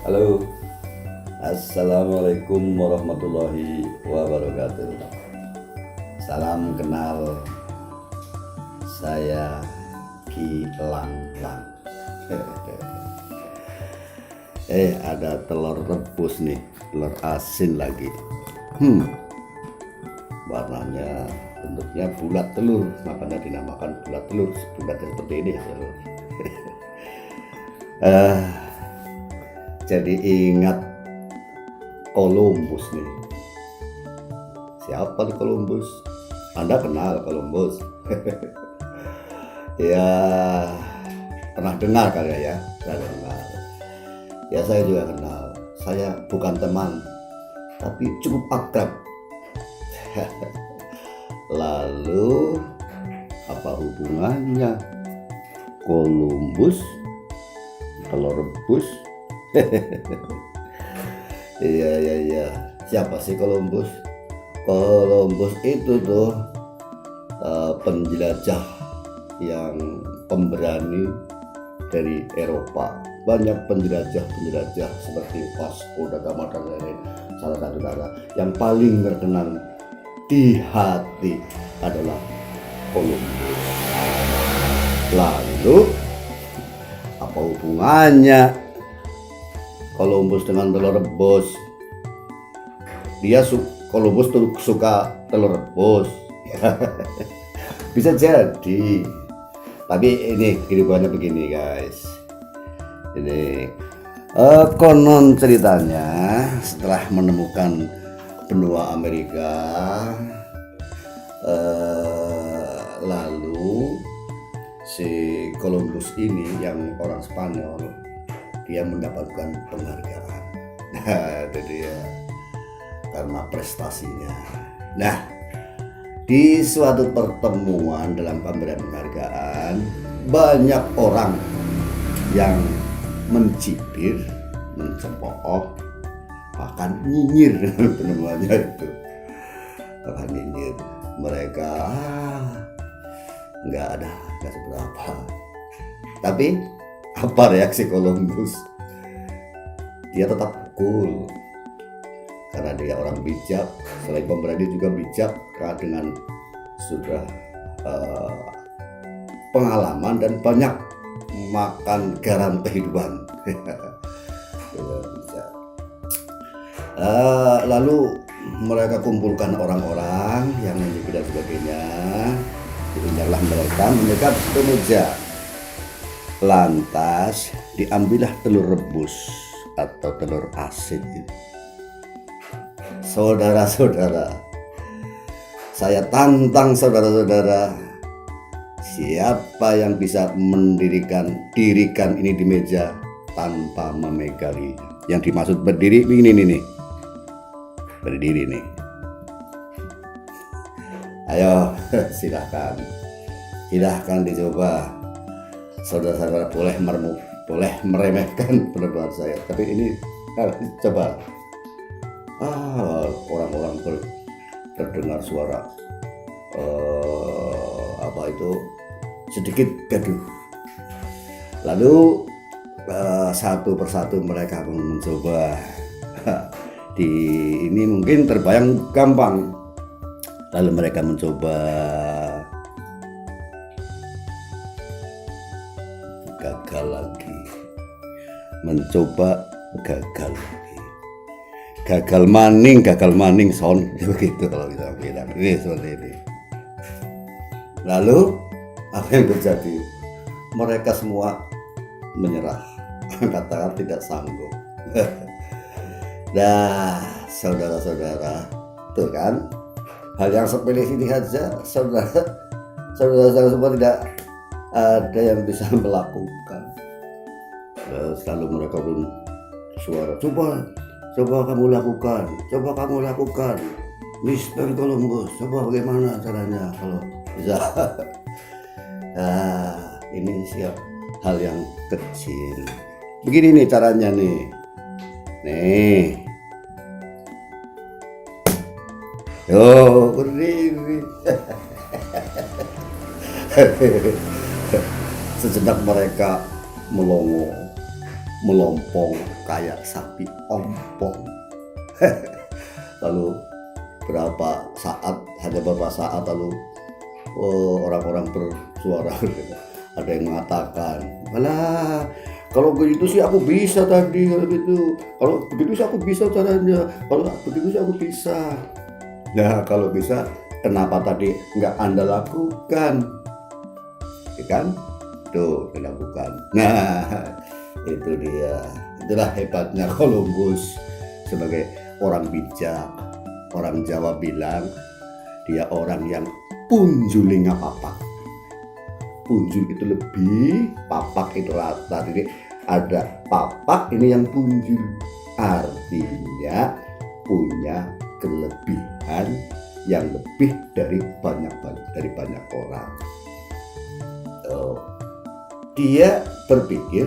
Halo, Assalamualaikum warahmatullahi wabarakatuh. Salam kenal, saya Ki Lang Lang. Ada telur rebus nih, telur asin lagi. Warnanya bentuknya bulat telur, makanya dinamakan bulat telur. Bulatnya seperti ini telur. Jadi ingat Columbus nih. Siapa nih Columbus? Anda kenal Columbus? Ya, pernah dengar kali ya? Pernah dengar. Ya, saya juga kenal. Saya bukan teman, tapi cukup akrab. Lalu apa hubungannya Columbus, telur rebus? Iya. Siapa sih Columbus? Columbus itu tuh penjelajah yang pemberani dari Eropa. Banyak penjelajah seperti Vasco da Gama dan lain-lain. Salah satu yang paling terkenal di hati adalah Columbus. Lalu apa hubungannya Columbus dengan telur rebus? Columbus tuh suka telur rebus. Bisa jadi. Tapi ini kehidupannya begini guys. Ini konon ceritanya setelah menemukan benua Amerika, lalu si Columbus ini yang orang Spanyol, dia mendapatkan penghargaan. Nah, itu dia karena prestasinya. Nah, di suatu pertemuan dalam pemberian penghargaan, banyak orang yang mencibir, mencemooh, bahkan nyinyir penemuannya itu. Bahkan nyinyir. Mereka nggak seberapa. Tapi apa reaksi Columbus? Dia tetap cool karena dia orang bijak. Selain pemberani juga bijak karena dengan sudah pengalaman dan banyak makan garam kehidupan. Lalu mereka kumpulkan orang-orang yang menyibuk dan sebagainya. Diundanglah mereka mendekat ke meja. Lantas diambillah telur rebus atau telur asin. Saudara-saudara, saya tantang saudara-saudara, siapa yang bisa dirikan ini di meja tanpa memegali? Yang dimaksud berdiri begini nih. Berdiri nih. Ayo, silahkan dicoba. Saudara-saudara boleh meremehkan pendapat saya, tapi ini coba. Orang-orang terdengar suara sedikit gaduh. Lalu satu persatu mereka mencoba. Ini mungkin terbayang gampang. Lalu mereka mencoba, gagal lagi. Gagal maning son, begitu kalau kita bilang. Ini seperti ini. Lalu apa yang terjadi? Mereka semua menyerah, katakan tidak sanggup. Nah, saudara-saudara, tuh kan, hal yang sepele ini saja, saudara-saudara semua tidak ada yang bisa melakukan. Lalu mereka pun suara, coba kamu lakukan, Mister Columbus, coba bagaimana caranya kalau bisa. Ini siap hal yang kecil. Begini nih caranya nih. Berdiri. Sejenak mereka melongo. melompong kayak sapi ompong. Lalu hanya beberapa saat lalu orang-orang bersuara. Ada yang mengatakan, "Alah, kalau begitu sih aku bisa tadi, kalau begitu sih aku bisa caranya, kalau begitu sih aku bisa." Nah, kalau bisa kenapa tadi nggak Anda lakukan? Ya kan? Tuh, dilakukan. Nah, itu dia. Itulah hebatnya Columbus sebagai orang bijak. Orang Jawa bilang dia orang yang punjuling papak. Punjul itu lebih, papak itu rata. Jadi ada papak, ini yang punjul. Artinya punya kelebihan yang lebih dari banyak orang. Dia berpikir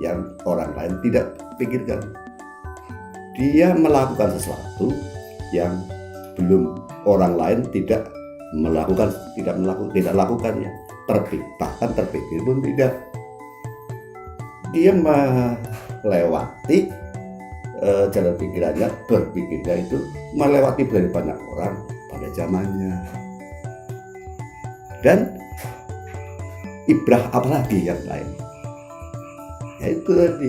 yang orang lain tidak pikirkan. Dia melakukan sesuatu yang belum orang lain tidak lakukannya. Bahkan terpikir pun tidak. Dia melewati jalan pikirannya, berpikirnya itu melewati dari banyak orang pada zamannya. Dan ibrah apalagi yang lain? Ya itu tadi,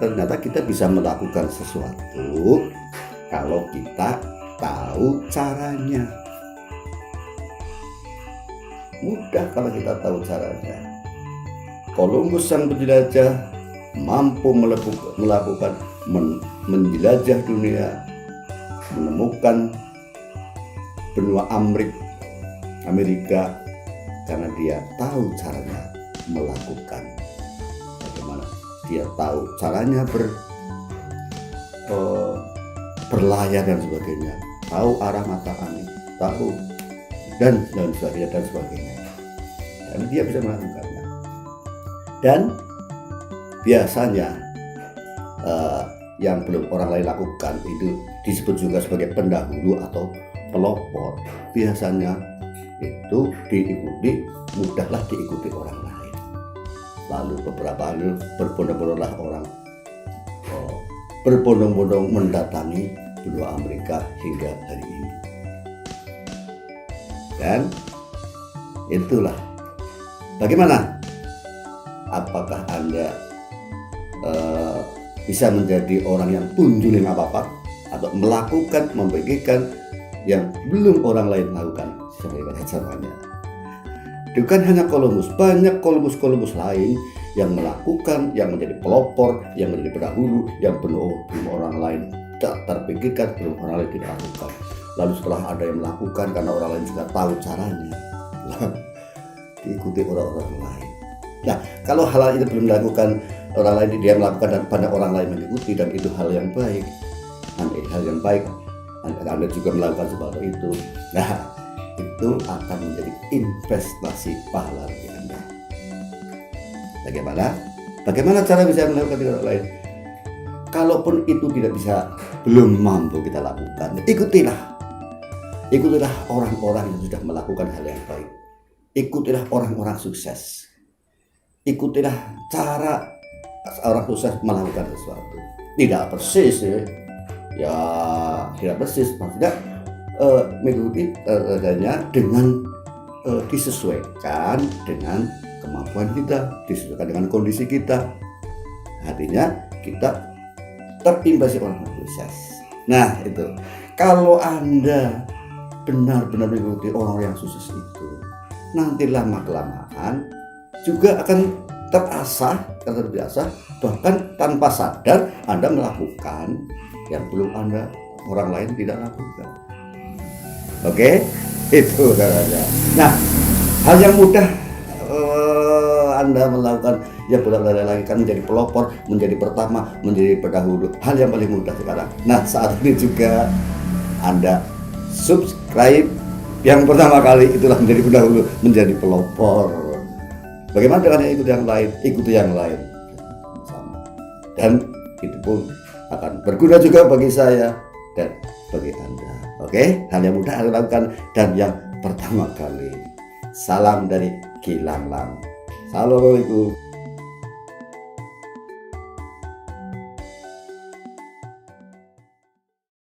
ternyata kita bisa melakukan sesuatu kalau kita tahu caranya. Mudah kalau kita tahu caranya. Columbus sang penjelajah mampu menjelajah dunia, menemukan benua Amerika karena dia tahu caranya melakukan. Bagaimana? Dia tahu caranya berlayar dan sebagainya, tahu arah mata angin, tahu dan sebagainya. Dan dia bisa melakukannya. Dan biasanya yang belum orang lain lakukan itu disebut juga sebagai pendahulu atau pelopor. Biasanya itu mudahlah diikuti orang lain. Lalu beberapa kali berbondong-bondong mendatangi benua Amerika hingga hari ini. Dan itulah, bagaimana? Apakah Anda bisa menjadi orang yang punjuling apa-apa atau melakukan, membagikan yang belum orang lain lakukan sebagaimana caranya? Bukan hanya Columbus, banyak Columbus lain yang melakukan, yang menjadi pelopor, yang menjadi pendahulu, yang belum orang lain tak terpikirkan, belum orang lain tidak lakukan. Lalu setelah ada yang melakukan karena orang lain juga tahu caranya, diikuti orang-orang lain. Nah, kalau hal itu belum dilakukan, orang lain dia melakukan dan banyak orang lain mengikuti, dan itu hal yang baik. Anda juga melakukan seperti itu. Nah, itu akan menjadi investasi pahala bagi Anda. Bagaimana cara bisa melakukan dengan orang lain? Kalaupun itu belum mampu kita lakukan, ikutilah orang-orang yang sudah melakukan hal yang baik. Ikutilah orang-orang sukses. Ikutilah cara orang sukses melakukan sesuatu. Tidak persis ya tidak persis, maksudnya mengikuti adanya dengan disesuaikan dengan kemampuan kita, disesuaikan dengan kondisi kita. Artinya kita terimbasi orang sukses. Nah, itu kalau Anda benar-benar mengikuti orang yang sukses itu, nanti lama-kelamaan juga akan terbiasa, bahkan tanpa sadar Anda melakukan yang belum orang lain tidak lakukan. Oke, itu caranya. Nah, hal yang mudah Anda melakukan yang benar-benar lagi kan menjadi pelopor, menjadi pertama, menjadi pendahulu. Hal yang paling mudah sekarang. Nah, saat ini juga Anda subscribe yang pertama kali, itulah menjadi pendahulu, menjadi pelopor. Bagaimana dengan ikuti yang lain sama. Dan itu pun akan berguna juga bagi saya dan bagi Anda. Oke, hal yang mudah Anda lakukan dan yang pertama kali. Salam dari Kilanglang. Assalamualaikum.